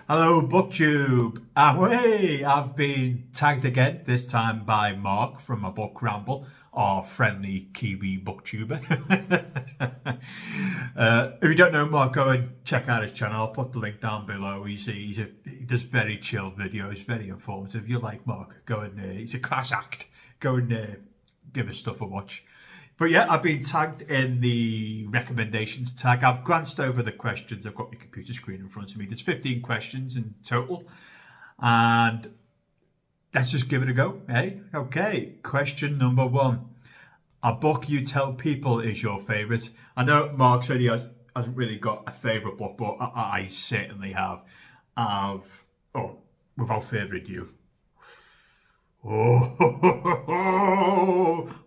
Hello, BookTube. Hey, I've been tagged again, this time by Mark from my book Ramble, our friendly Kiwi BookTuber. If you don't know Mark, go and check out his channel. I'll put the link down below. He does very chill videos, very informative. If you like Mark, go and he's a class act. Go and give his stuff a watch. But yeah, I've been tagged in the recommendations tag. I've glanced over the questions. I've got my computer screen in front of me. There's 15 questions in total. And let's just give it a go, eh? Okay, question number 1. A book you tell people is your favourite. I know Mark said he hasn't really got a favourite book, but I certainly have. Without further ado, oh,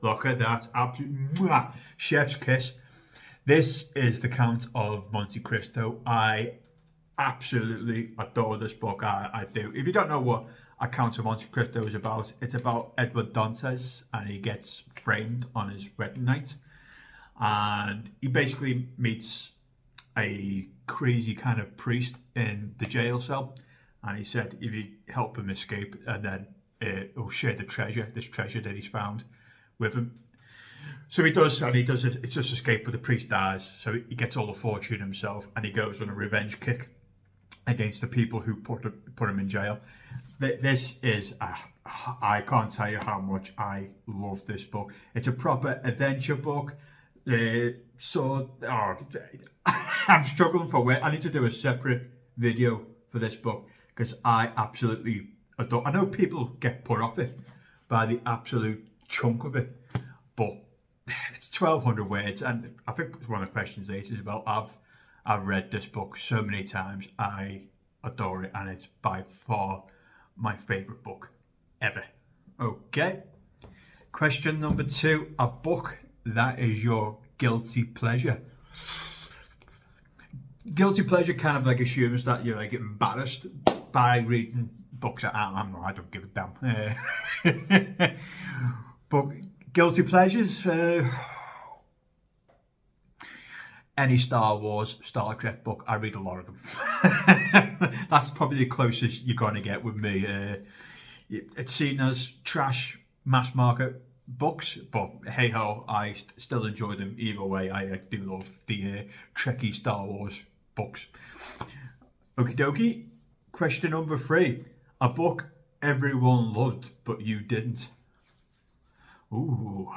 look at that. Absolute chef's kiss. This is The Count of Monte Cristo. I absolutely adore this book. I do. If you don't know what A Count of Monte Cristo is about, it's about Edward Dantes and he gets framed on his wedding night. And he basically meets a crazy kind of priest in the jail cell. And he said if you help him escape, and then he'll share this treasure that he's found with him. So he does, and it's just escape, but the priest dies, so he gets all the fortune himself, and he goes on a revenge kick against the people who put him in jail. This is, I can't tell you how much I love this book. It's a proper adventure book. I'm struggling for where I need to do a separate video for this book because I absolutely adore. I know people get put off it by the absolute chunk of it, but it's 1,200 words, and I think one of the questions is about I've read this book so many times. I adore it, and it's by far my favourite book ever. Okay. Question number 2. A book that is your guilty pleasure. Guilty pleasure kind of like assumes that you're like embarrassed by reading books that I don't give a damn. But guilty pleasures, any Star Wars, Star Trek book, I read a lot of them. That's probably the closest you're going to get with me. It's seen as trash mass market books, but hey ho, I still enjoy them either way. I do love the Trekkie Star Wars books. Okie dokie. Question number 3. A book everyone loved but you didn't. Ooh.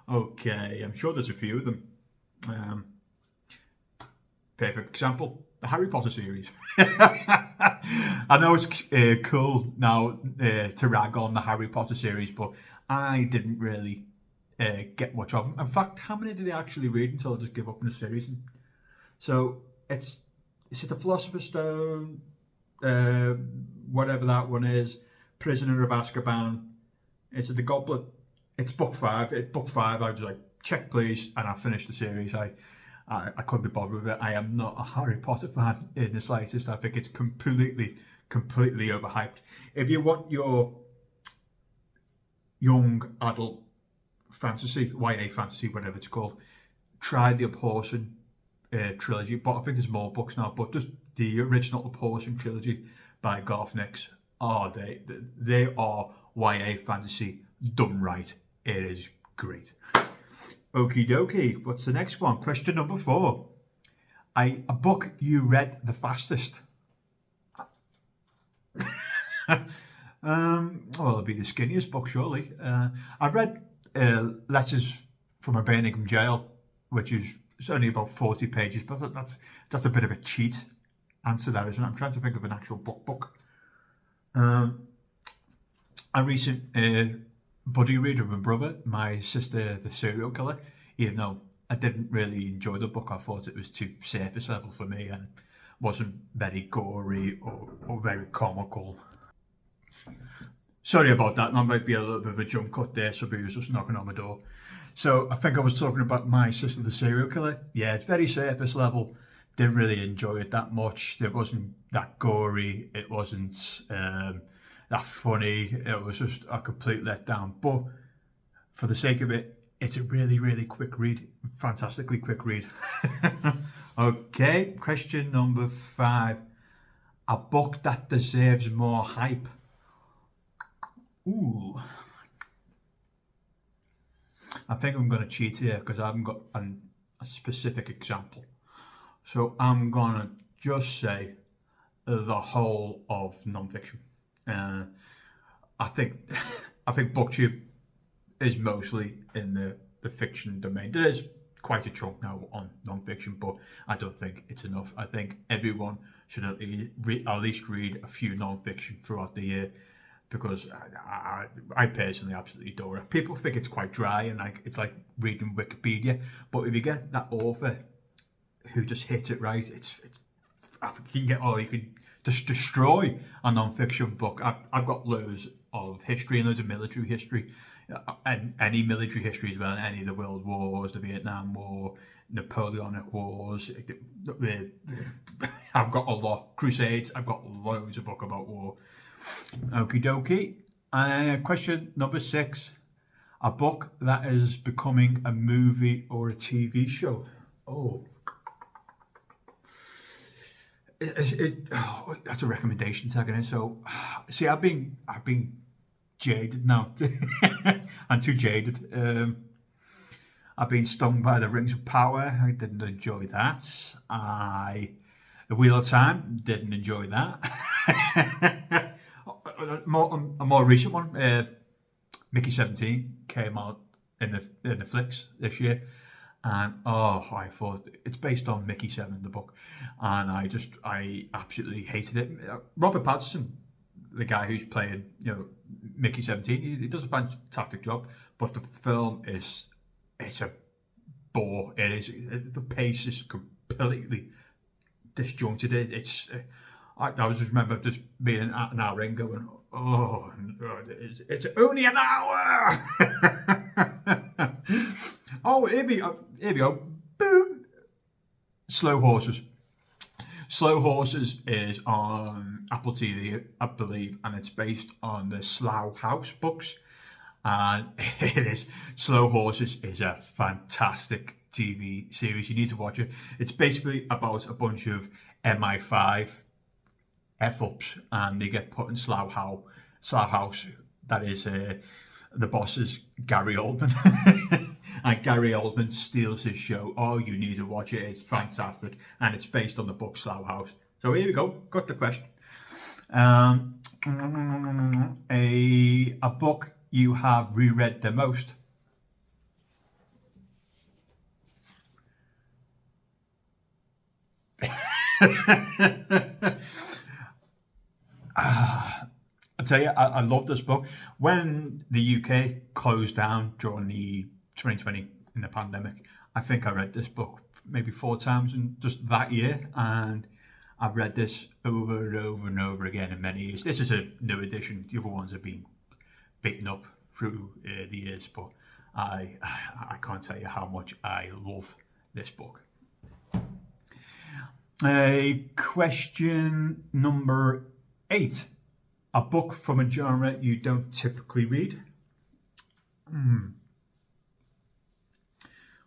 Okay, I'm sure there's a few of them. Perfect example, the Harry Potter series. I know it's cool now to rag on the Harry Potter series, but I didn't really get much of them. In fact, how many did I actually read until I just give up on the series? So is it the Philosopher's Stone, whatever that one is, Prisoner of Azkaban, is it the Goblet? It's book 5. At book 5, I was like, check please, and I finished the series. I couldn't be bothered with it. I am not a Harry Potter fan in the slightest. I think it's completely overhyped. If you want your young adult fantasy, YA fantasy, whatever it's called, try the Abhorsen trilogy. But I think there's more books now. But just the original Abhorsen trilogy by Garth Nix. They are YA fantasy done right. It is great. Okie dokie. What's the next one? Question number 4. A book you read the fastest. Well, it'll be the skinniest book, surely. I've read Letters from a Birmingham Jail, which is it's only about 40 pages, but that's a bit of a cheat answer there, isn't it? I'm trying to think of an actual book. A recent buddy read of my brother, my sister, the serial killer. Even though I didn't really enjoy the book, I thought it was too surface level for me and wasn't very gory or very comical. Sorry about that, that might be a little bit of a jump cut there, somebody was just knocking on my door. So I think I was talking about My Sister the Serial Killer. Yeah, it's very surface level. Didn't really enjoy it that much. It wasn't that gory, it wasn't that funny, it was just a complete letdown. But for the sake of it, it's a really quick read, fantastically quick read. Okay, question number 5. A book that deserves more hype. Ooh. I think I'm going to cheat here because I haven't got a specific example. So I'm going to just say the whole of non-fiction. Uh, I think I think BookTube is mostly in the fiction domain. There is quite a chunk now on non-fiction, but I don't think it's enough. I think everyone should at least read a few non-fiction throughout the year, because I personally absolutely adore it. People think it's quite dry and like it's like reading Wikipedia, but if you get that author who just hits it right, it's I think you can just destroy a non-fiction book. I've got loads of history and loads of military history, and any military history as well, any of the World Wars, the Vietnam War, Napoleonic Wars. I've got a lot. Crusades. I've got loads of book about war. Okie dokie. Question number 6. A book that is becoming a movie or a TV show. Oh. That's a recommendation tag in it. So, see, I've been jaded now. I'm too jaded. I've been stung by the Rings of Power. I didn't enjoy that. The Wheel of Time, didn't enjoy that. A more recent one, Mickey 17, came out in the flicks this year. And I thought it's based on Mickey 7, the book, and I absolutely hated it. Robert Pattinson, the guy who's playing, Mickey 17, he does a fantastic job, but the film it's a bore. It is. The pace is completely disjointed. I was just remember just being at an hour in going, it's only an hour. Oh, here we go. Boom. Slow Horses. Slow Horses is on Apple TV, I believe, and it's based on the Slough House books. And it is. Slow Horses is a fantastic TV series. You need to watch it. It's basically about a bunch of MI5 F-ups, and they get put in Slough House. That is the boss is Gary Oldman. And Gary Oldman steals his show. Oh, you need to watch it. It's fantastic. And it's based on the book Slough House. So here we go. Got the question. A book you have reread the most. I tell you, I love this book. When the UK closed down during the 2020 in the pandemic, I think I read this book maybe 4 times in just that year, and I've read this over and over and over again in many years. This is a new edition. The other ones have been beaten up through the years, but I can't tell you how much I love this book. Question number 8. A book from a genre you don't typically read.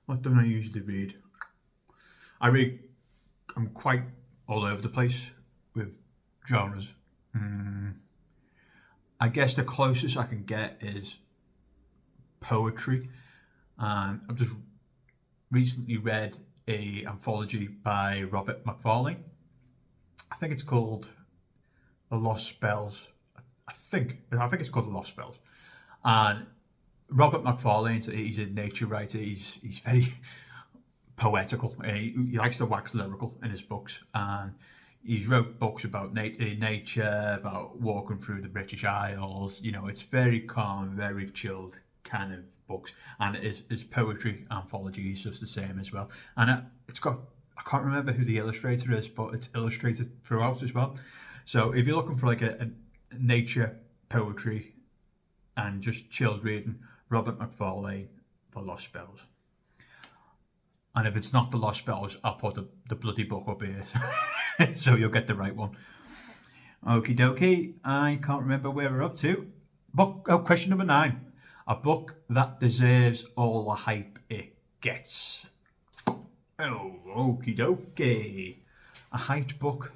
What don't I usually read? I'm quite all over the place with genres. I guess the closest I can get is poetry. And I've just recently read an anthology by Robert McFarlane. I think it's called The Lost Spells. I think it's called The Lost Spells. And Robert McFarlane, he's a nature writer. He's very poetical. He likes to wax lyrical in his books, and he's wrote books about nature, about walking through the British Isles. It's very calm, very chilled kind of books, and his poetry anthology is just the same as well. And it's got, I can't remember who the illustrator is, but it's illustrated throughout as well. So if you're looking for like a nature poetry and just chilled reading, Robert McFarlane, The Lost Spells. And if it's not The Lost Spells, I'll put the bloody book up here, so you'll get the right one. Okie dokie, I can't remember where we're up to. Question number 9. A book that deserves all the hype it gets. Oh, okie dokie. A hyped book.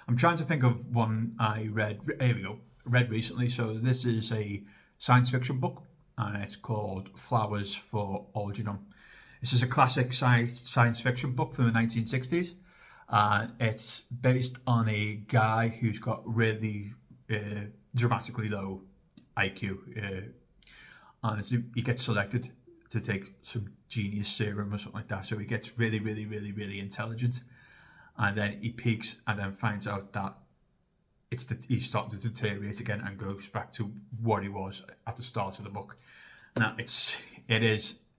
I'm trying to think of one I read. Here we go. Read recently. So this is a science fiction book, and it's called Flowers for Algernon. This is a classic science fiction book from the 1960s, and it's based on a guy who's got really dramatically low IQ, and he gets selected to take some genius serum or something like that. So he gets really, really, really, really intelligent, and then he peaks, and then finds out that he's starting to deteriorate again and goes back to what he was at the start of the book. Now it's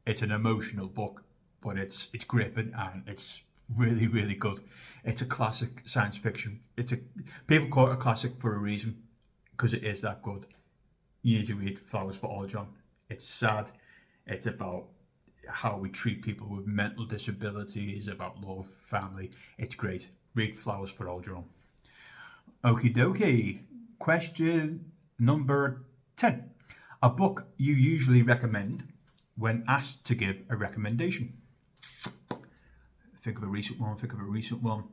an emotional book, but it's gripping and it's really, really good. It's a classic science fiction. People call it a classic for a reason, because it is that good. You need to read Flowers for Algernon. It's sad. It's about how we treat people with mental disabilities, about love, family. It's great. Read Flowers for Algernon. Okie dokie. Question number 10. A book you usually recommend when asked to give a recommendation. Think of a recent one.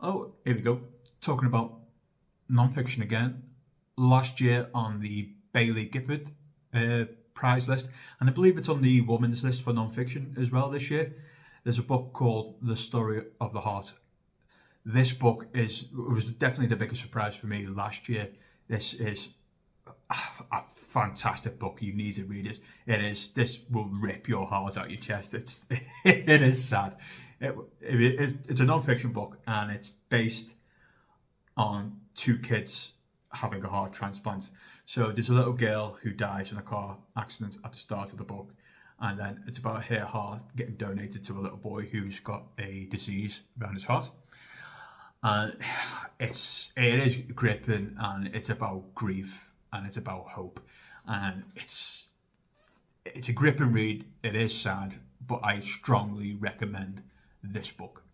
Oh, here we go. Talking about non-fiction again. Last year on the Bailey Gifford prize list, and I believe it's on the women's list for non-fiction as well this year. There's a book called The Story of the Heart. This book was definitely the biggest surprise for me last year. This is a fantastic book. You need to read it. This will rip your heart out your chest. It is sad. It's a non-fiction book, and it's based on two kids having a heart transplant. So there's a little girl who dies in a car accident at the start of the book, and then it's about her heart getting donated to a little boy who's got a disease around his heart. And it is gripping, and it's about grief, and it's about hope, and it's a gripping read. It is sad, but I strongly recommend this book.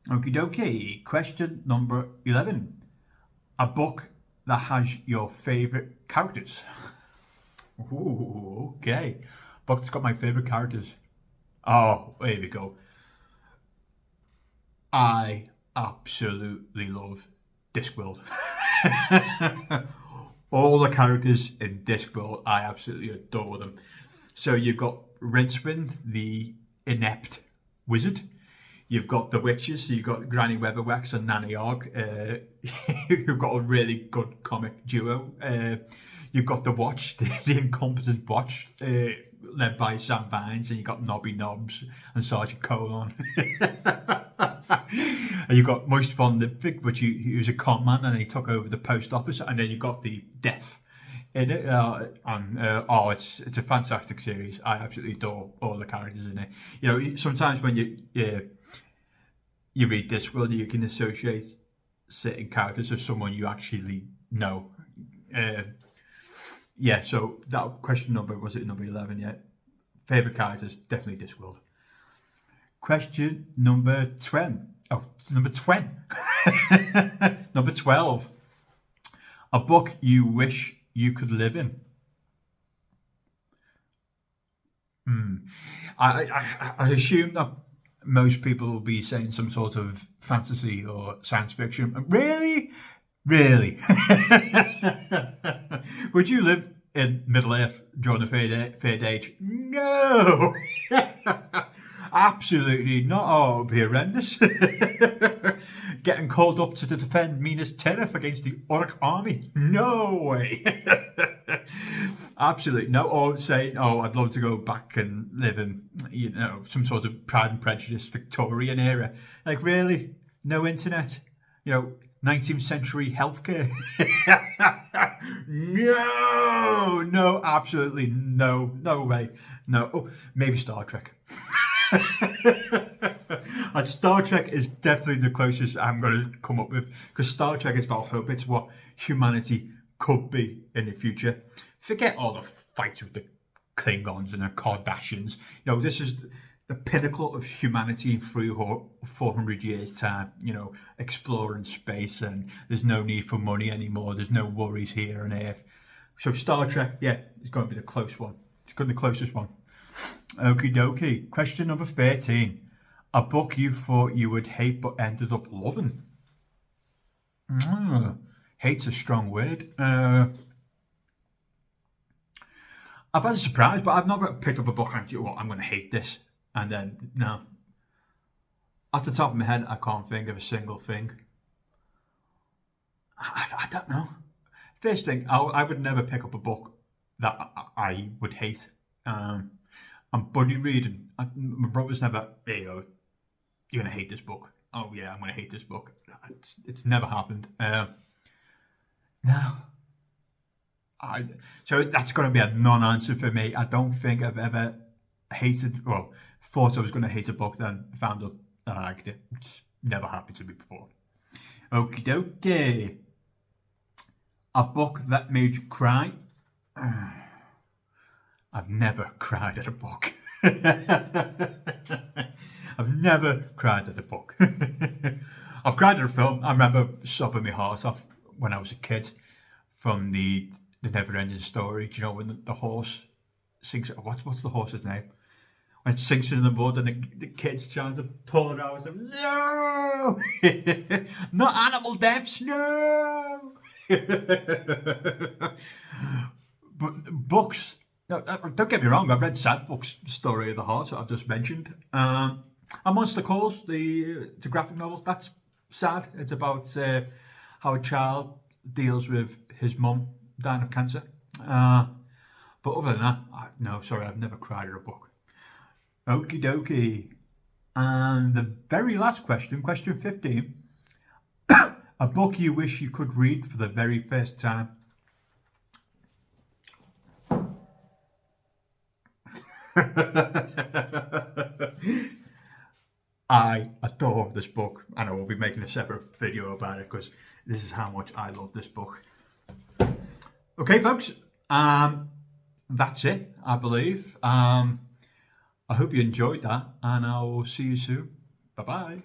Okie dokie. Question number 11. A book that has your favourite characters. Ooh, okay. Book that's got my favourite characters. Oh, here we go. I absolutely love Discworld. All the characters in Discworld, I absolutely adore them. So you've got Rincewind, the inept wizard. You've got the witches, so you've got Granny Weatherwax and Nanny Ogg, who've got a really good comic duo. You've got the Watch, the incompetent Watch, led by Sam Bynes, and you've got Nobby Nobbs and Sergeant Colon. And you've got Moist von Lipvig, he was a con man, and he took over the post office, and then you've got the Death in it. It's a fantastic series. I absolutely adore all the characters in it. You know, sometimes when you read Discworld, you can associate certain characters with someone you actually know. So that question number, was it number 11? Yeah. Favourite characters, definitely Discworld. Question number 20. Oh, number 20. Number 12. A book you wish you could live in. I assume that most people will be saying some sort of fantasy or science fiction. Really? Really? Would you live in Middle Earth during the third age? No! Absolutely not. Oh, it would be horrendous. Getting called up to defend Minas Tirith against the Orc army? No way. Absolutely no. Or saying, I'd love to go back and live in, some sort of Pride and Prejudice Victorian era. Like, really? No internet? 19th century healthcare? No, absolutely no way. No. Oh, maybe Star Trek. And Star Trek is definitely the closest I'm going to come up with, because Star Trek is about hope. It's what humanity could be in the future. Forget all the fights with the Klingons and the Kardashians. This is the pinnacle of humanity in 400 years time. Exploring space, and there's no need for money anymore. There's no worries here on Earth. So Star Trek, it's going to be the close one. It's going to be the closest one. Okie dokie. Question number 13. A book you thought you would hate but ended up loving. Hate's a strong word. I've had a surprise, but I've never picked up a book and, you know what, I'm going to hate this. And then, no. Off the top of my head, I can't think of a single thing. I don't know. First thing, I would never pick up a book that I would hate. I'm buddy reading. My brother's never, hey, you're going to hate this book. Oh, yeah, I'm going to hate this book. It's never happened. No. So that's going to be a non-answer for me. I don't think I've ever thought I was going to hate a book, then found out that I liked it. It's never happened to me before. Okie dokie. A book that made you cry. I've never cried at a book. I've never cried at a book. I've cried at a film. I remember sobbing my heart off when I was a kid from the Never-Ending Story. Do you know when the horse sinks? What's the horse's name? When it sinks in the mud and the kid's trying to pull it out. And no, not animal deaths. No. But books. No, don't get me wrong. I've read sad books. Story of the Heart that I've just mentioned. And Monster Calls, it's a graphic novel. That's sad. It's about how a child deals with his mum dying of cancer. But other than that, no, sorry, I've never cried at a book. Okie dokie. And the very last question, question 15. A book you wish you could read for the very first time. I adore this book, and I will be making a separate video about it because this is how much I love this book. Okay, folks, that's it, I believe. I hope you enjoyed that, and I will see you soon. Bye-bye.